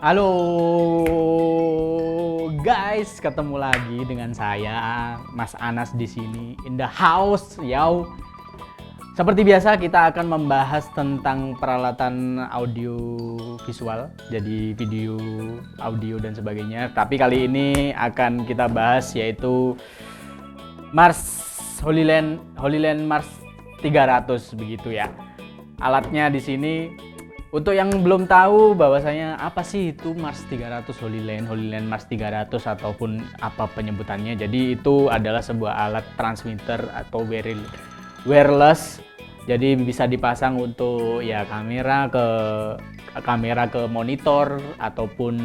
Halo guys, ketemu lagi dengan saya Mas Anas di sini in the house, yo. Seperti biasa kita akan membahas tentang peralatan audio visual, jadi video, audio dan sebagainya. Tapi kali ini akan kita bahas yaitu Holyland Mars 300 begitu ya. Alatnya di sini. Untuk yang belum tahu bahwasanya apa sih itu Mars 300 Holyland Mars 300 ataupun apa penyebutannya. Jadi itu adalah sebuah alat transmitter atau wireless. Jadi bisa dipasang untuk ya kamera ke monitor ataupun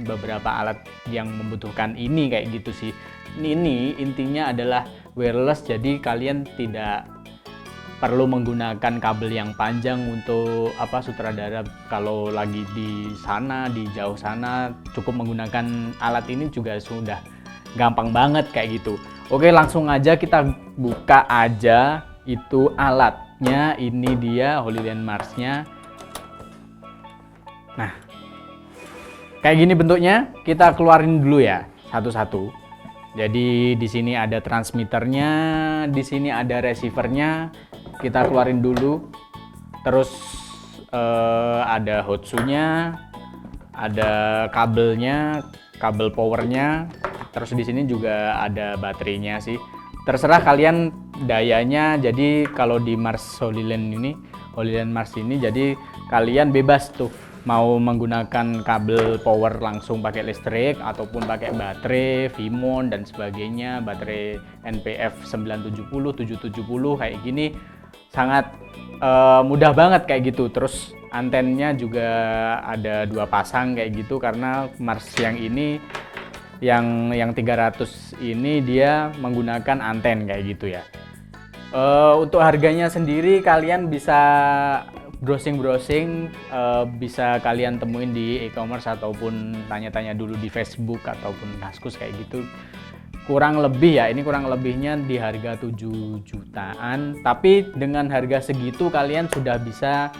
beberapa alat yang membutuhkan ini kayak gitu sih. Ini intinya adalah wireless, jadi kalian tidak perlu menggunakan kabel yang panjang untuk sutradara kalau lagi di sana, di jauh sana, cukup menggunakan alat ini juga sudah gampang banget kayak gitu. Oke, langsung aja kita buka aja itu alatnya. Ini dia Holyland Mars-nya. Nah, kayak gini bentuknya. Kita keluarin dulu ya satu-satu. Jadi di sini ada transmitternya, di sini ada receivernya. Kita keluarin dulu. Terus ada hotsu-nya, ada kabelnya, kabel powernya. Terus di sini juga ada baterainya sih. Terserah kalian dayanya. Jadi kalau di Holyland Mars ini, jadi kalian bebas tuh mau menggunakan kabel power langsung pakai listrik ataupun pakai baterai Vimon dan sebagainya, baterai NPF 970, 770 kayak gini. Sangat mudah banget kayak gitu. Terus antennya juga ada 2 pasang kayak gitu, karena Mars yang ini yang 300 ini dia menggunakan anten kayak gitu ya. Untuk harganya sendiri kalian bisa browsing, bisa kalian temuin di e-commerce ataupun tanya-tanya dulu di Facebook ataupun Kaskus kayak gitu. Kurang lebih ya, ini kurang lebihnya di harga 7 jutaan. Tapi dengan harga segitu kalian sudah bisa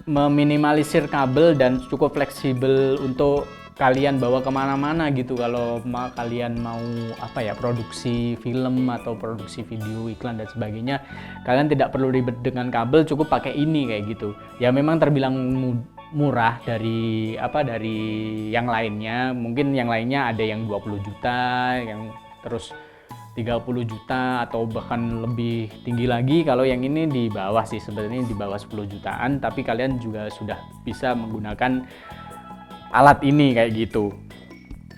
meminimalisir kabel dan cukup fleksibel untuk kalian bawa kemana-mana gitu. Kalau kalian mau produksi film atau produksi video iklan dan sebagainya, kalian tidak perlu ribet dengan kabel, cukup pakai ini kayak gitu. Ya memang terbilang murah dari yang lainnya. Mungkin yang lainnya ada yang 20 juta, yang terus 30 juta atau bahkan lebih tinggi lagi. Kalau yang ini di bawah sih, sebenarnya di bawah 10 jutaan, tapi kalian juga sudah bisa menggunakan alat ini kayak gitu.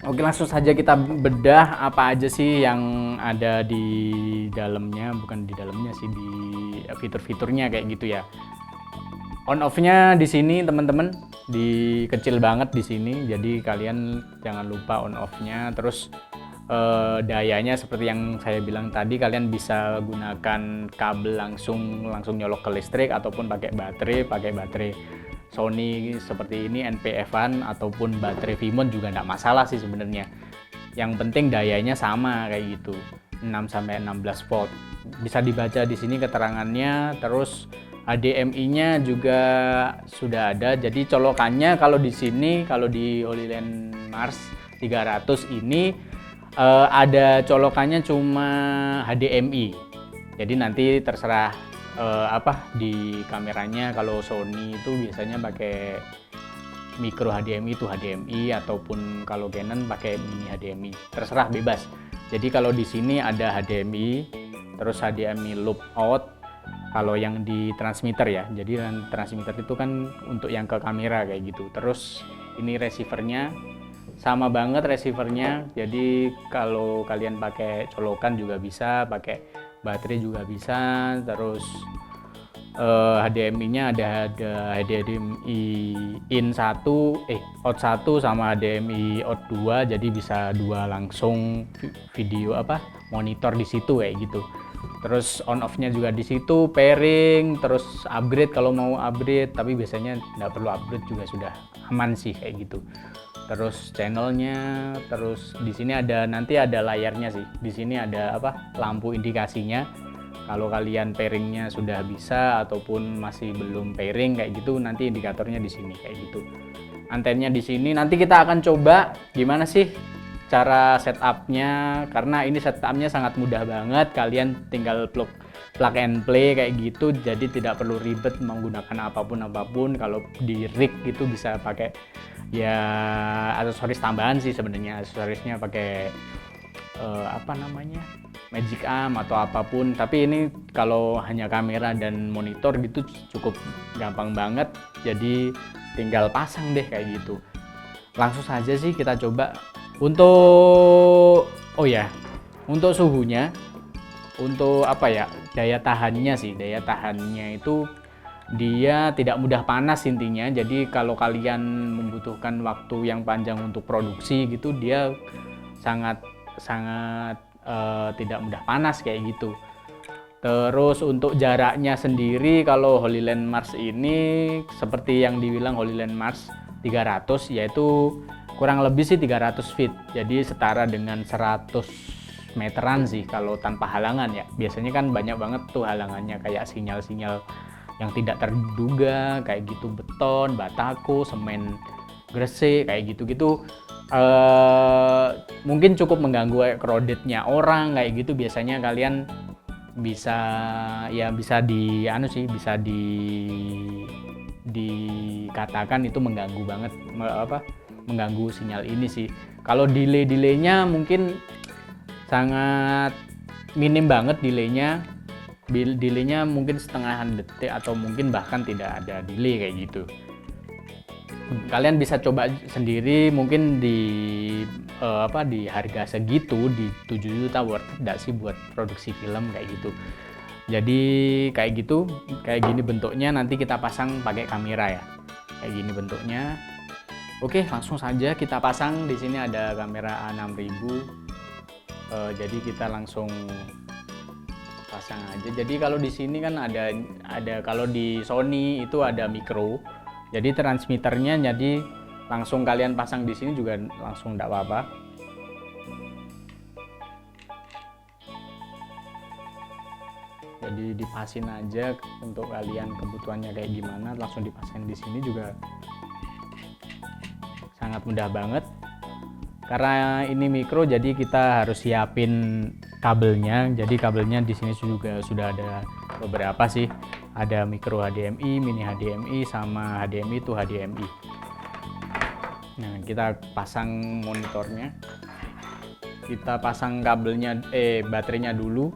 Oke, langsung saja kita bedah apa aja sih yang ada di dalamnya, bukan di dalamnya sih, di fitur-fiturnya kayak gitu ya. On off-nya di sini teman-teman, kecil banget di sini. Jadi kalian jangan lupa on off-nya. Terus dayanya seperti yang saya bilang tadi, kalian bisa gunakan kabel langsung nyolok ke listrik ataupun pakai baterai Sony seperti ini NPF-an ataupun baterai Vimon juga enggak masalah sih sebenarnya. Yang penting dayanya sama kayak gitu. 6 sampai 16 volt. Bisa dibaca di sini keterangannya. Terus HDMI-nya juga sudah ada. Jadi colokannya kalau di sini, kalau di Holyland Mars 300 ini ada colokannya cuma HDMI. Jadi nanti terserah di kameranya. Kalau Sony itu biasanya pakai micro HDMI itu HDMI, ataupun kalau Canon pakai mini HDMI. Terserah, bebas. Jadi kalau di sini ada HDMI, terus HDMI loop out. Kalau yang di transmitter ya, jadi transmitter itu kan untuk yang ke kamera kayak gitu. Terus ini receivernya sama banget receivernya. Jadi kalau kalian pakai colokan juga bisa, pakai baterai juga bisa. Terus HDMI-nya ada HDMI in 1, out 1 sama HDMI out 2. Jadi bisa 2 langsung video monitor di situ kayak gitu. Terus on off-nya juga di situ, pairing, terus upgrade kalau mau upgrade, tapi biasanya nggak perlu upgrade juga sudah aman sih kayak gitu. Terus channelnya, terus di sini nanti ada layarnya sih. Di sini ada lampu indikasinya. Kalau kalian pairingnya sudah bisa ataupun masih belum pairing kayak gitu, nanti indikatornya di sini kayak gitu. Antennya di sini. Nanti kita akan coba gimana sih cara setupnya, karena ini setupnya sangat mudah banget. Kalian tinggal plug and play kayak gitu, jadi tidak perlu ribet menggunakan apapun. Kalau di rig itu bisa pakai ya aksesoris tambahan sih sebenarnya. Aksesorisnya pakai apa namanya, magic arm atau apapun, tapi ini kalau hanya kamera dan monitor gitu cukup gampang banget, jadi tinggal pasang deh kayak gitu. Langsung saja sih kita coba. Untuk untuk suhunya, untuk apa ya, daya tahannya itu dia tidak mudah panas intinya. Jadi kalau kalian membutuhkan waktu yang panjang untuk produksi gitu, dia sangat tidak mudah panas kayak gitu. Terus untuk jaraknya sendiri, kalau Holyland Mars ini seperti yang dibilang Holyland Mars 300, yaitu kurang lebih sih 300 feet, jadi setara dengan 100 meteran sih kalau tanpa halangan ya. Biasanya kan banyak banget tuh halangannya, kayak sinyal-sinyal yang tidak terduga kayak gitu, beton, batako, semen gresik kayak gitu-gitu. Mungkin cukup mengganggu crowdednya orang kayak gitu. Biasanya kalian bisa dikatakan itu mengganggu banget, mengganggu sinyal ini sih. Kalau delaynya mungkin sangat minim banget delaynya mungkin setengahan detik atau mungkin bahkan tidak ada delay kayak gitu. Kalian bisa coba sendiri, mungkin di harga segitu, di 7 juta worth tidak sih buat produksi film kayak gitu. Jadi kayak gitu, kayak gini bentuknya. Nanti kita pasang pakai kamera ya, kayak gini bentuknya. Oke, langsung saja kita pasang. Di sini ada kamera A6000, jadi kita langsung pasang aja. Jadi kalau di sini kan ada kalau di Sony itu ada micro, jadi transmitternya, jadi langsung kalian pasang di sini juga langsung tidak apa-apa. Jadi dipasin aja untuk kalian kebutuhannya kayak gimana, langsung dipasang di sini juga sangat mudah banget. Karena ini mikro, jadi kita harus siapin kabelnya. Jadi kabelnya di sini juga sudah ada beberapa sih. Ada micro HDMI, mini HDMI, sama HDMI to HDMI. Nah, kita pasang monitornya. Kita pasang kabelnya, baterainya dulu.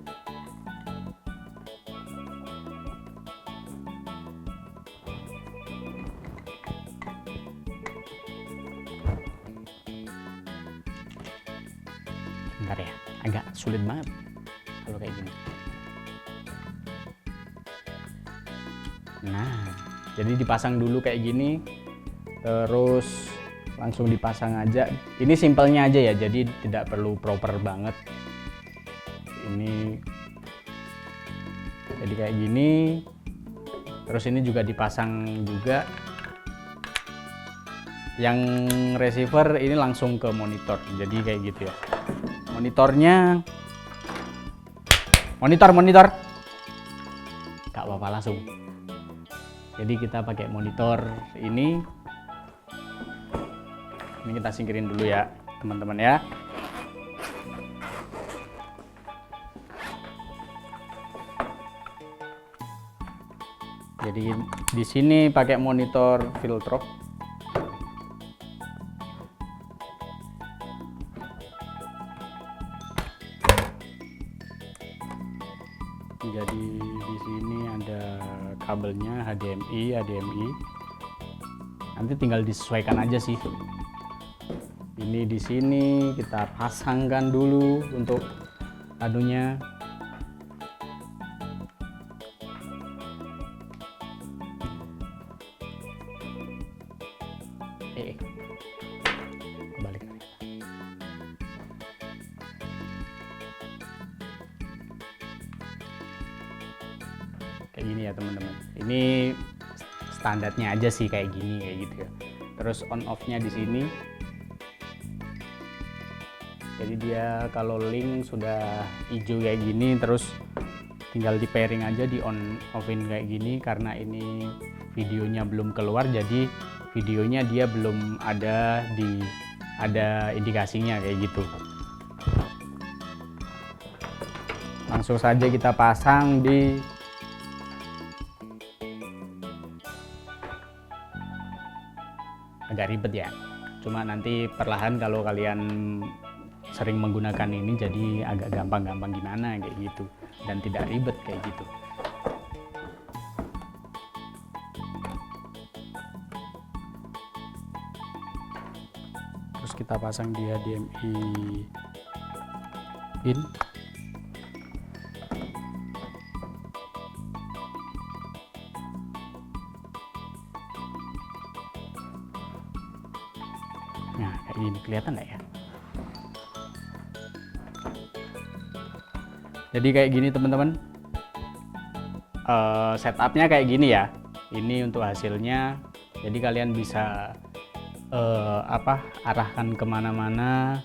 Bentar ya, agak sulit banget kalau kayak gini. Nah, jadi dipasang dulu kayak gini, terus langsung dipasang aja. Ini simpelnya aja ya, jadi tidak perlu proper banget. Ini jadi kayak gini. Terus ini juga dipasang juga. Yang receiver ini langsung ke monitor, jadi kayak gitu ya. Monitornya, monitor, gak apa-apa langsung. Jadi kita pakai monitor ini kita singkirin dulu ya teman-teman ya. Jadi di sini pakai monitor Viltrox. Jadi di sini ada kabelnya HDMI. Nanti tinggal disesuaikan aja sih. Ini di sini kita pasangkan dulu untuk anunya. Balik. Kayak gini ya teman-teman. Ini standarnya aja sih kayak gitu ya. Terus on off-nya di sini. Jadi dia kalau link sudah hijau kayak gini, terus tinggal di pairing aja, di on offin kayak gini. Karena ini videonya belum keluar, jadi videonya dia belum ada indikasinya kayak gitu. Langsung saja kita pasang di agak ribet ya, cuma nanti perlahan kalau kalian sering menggunakan ini jadi agak gampang gimana kayak gitu, dan tidak ribet kayak gitu. Terus kita pasang di HDMI in. Nah, kayak gini, kelihatan nggak ya? Jadi kayak gini teman-teman, setupnya kayak gini ya. Ini untuk hasilnya, jadi kalian bisa arahkan kemana-mana.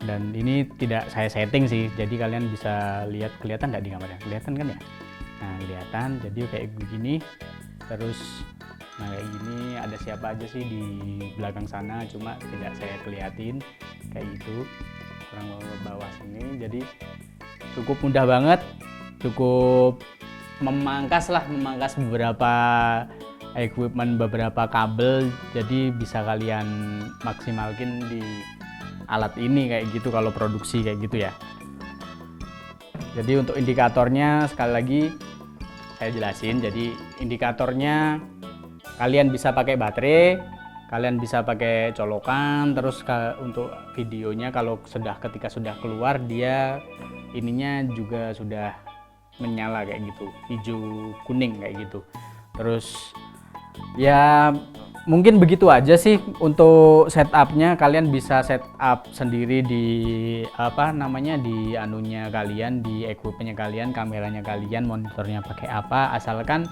Dan ini tidak saya setting sih, jadi kalian bisa lihat, kelihatan nggak di gambarnya? Kelihatan kan ya? Nah, kelihatan. Jadi kayak begini. Terus nah kayak gini, ada siapa aja sih di belakang sana, cuma tidak saya kelihatin kayak gitu, kurang bawah sini. Jadi cukup mudah banget, cukup memangkas beberapa equipment, beberapa kabel, jadi bisa kalian maksimalkan di alat ini kayak gitu kalau produksi kayak gitu ya. Jadi untuk indikatornya sekali lagi saya jelasin. Jadi indikatornya kalian bisa pakai baterai, kalian bisa pakai colokan. Terus untuk videonya kalau ketika sudah keluar, dia ininya juga sudah menyala kayak gitu, hijau kuning kayak gitu. Terus ya mungkin begitu aja sih untuk setupnya. Kalian bisa setup sendiri di di anunya kalian, di equipmentnya kalian, kameranya kalian, monitornya pakai apa, asalkan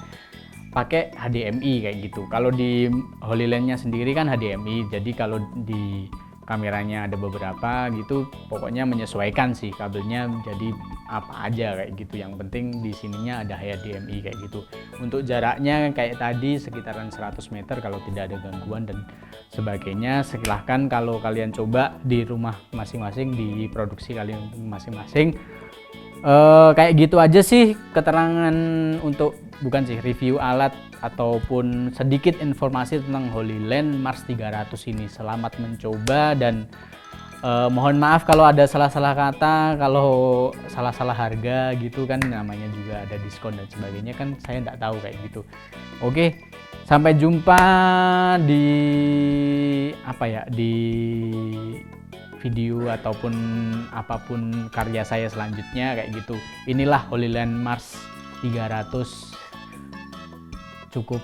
pakai HDMI kayak gitu. Kalau di HoloLens-nya sendiri kan HDMI, jadi kalau di kameranya ada beberapa gitu, pokoknya menyesuaikan sih kabelnya jadi apa aja kayak gitu. Yang penting di sininya ada HDMI kayak gitu. Untuk jaraknya kayak tadi sekitaran 100 meter kalau tidak ada gangguan dan sebagainya. Silahkan kalau kalian coba di rumah masing-masing, di produksi kalian masing-masing. Kayak gitu aja sih keterangan untuk, bukan sih, review alat ataupun sedikit informasi tentang HoloLens Mars 300 ini. Selamat mencoba dan mohon maaf kalau ada salah-salah kata, kalau salah-salah harga gitu kan, namanya juga ada diskon dan sebagainya kan, saya nggak tahu kayak gitu. Oke, sampai jumpa di di video ataupun apapun karya saya selanjutnya kayak gitu. Inilah HoloLens Mars 300, cukup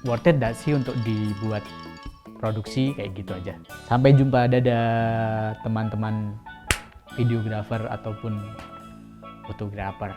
worth it gak sih untuk dibuat produksi kayak gitu aja. Sampai jumpa, dadah teman-teman videografer ataupun fotografer.